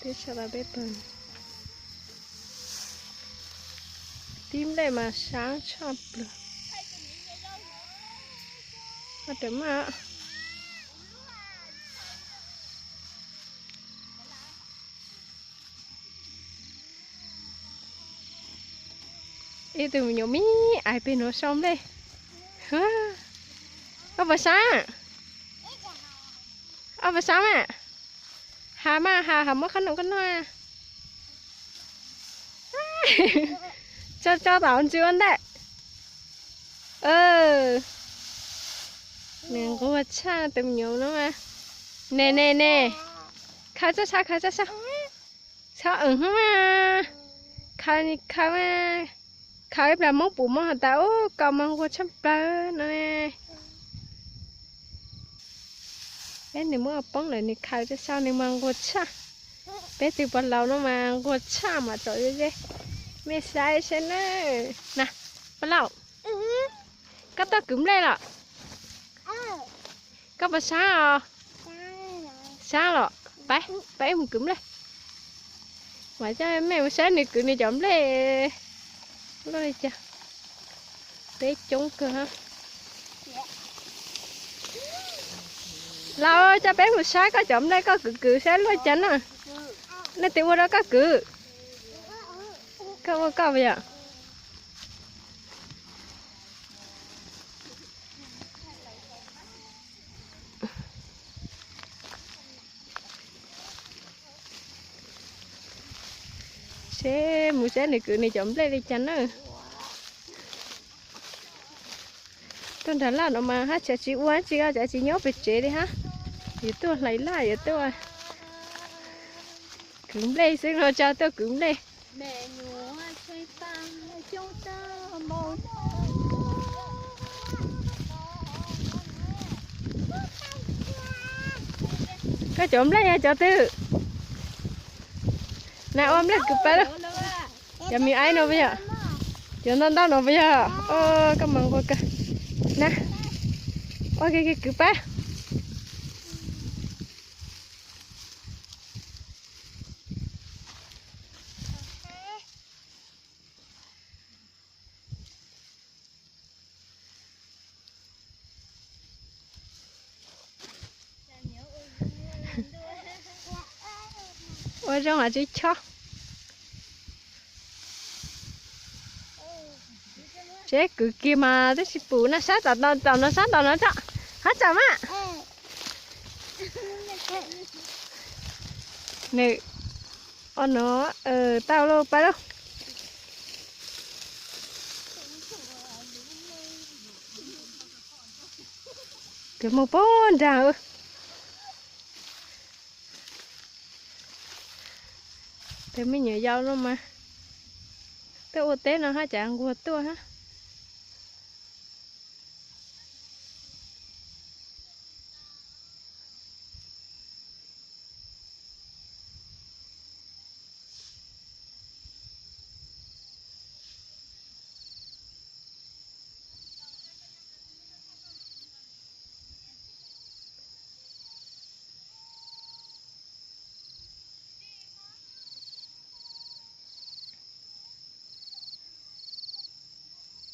Tiếp sau là bếp bẩn. Tím đây mà sáng chọc được. Mà đúng ạ. Ý từ mình nhỏ mí ai bên nó xong đây. Có bà sáng. Bà sáng à. Hà mất khăn con hoa. cho tao chưa ăn đấy. Nè có bà cha tụi nhiều nữa mà. Nè. Khai cho sao. Sao mà. Khai mà. Khai là mốc bụng mốc hả tao. Còn mong qua chăm bơ nè. Bé này mới bóng lại này khai cho sao này mang qua cha. Bé từ bắt đầu nó mang qua cha mà trời ơi. Mẹ sai xem nè. Nè, bắt đầu. Các tao cúm lên rồi. Các bà sáng rồi. Sáng rồi. Bé mình cúm lên. Mà cho mẹ sáng này cứ này chậm lên. Rồi cha. Bé trống cơ ha. Lâu cho bé một sáng có chậm đây có cự sáng lôi chánh à. Nó tiêu qua đó có cự. Có bây giờ. Một sáng này cự này chậm lên đi chánh à. Tôi thấy là nó mà hát chị uống chị nhớ về chế đi ha. Thì tôi lấy lại vậy tôi cứng lên xin rồi cho tôi cứng lên. Mẹ nhúa chơi tăng trong ta màu có trộm lấy nha cho tư. Nào ôm lấy cực bé đâu. Giờ mình ai đâu bây giờ. Giờ nó đâu đâu bây giờ. Cảm ơn cô kìa. Nè. Ôi cái cực bé. Ôi trong hả chứ cho. Chế cứ kia mà tới xí bù nó sát tao nó sát tao nó cho. Hết chậm á. Nè. Nó tao lô ba đâu. Cái một bốn ra. Thế mới nhớ dao luôn mà. Tôi ô tế nó hả chẳng của tôi hả.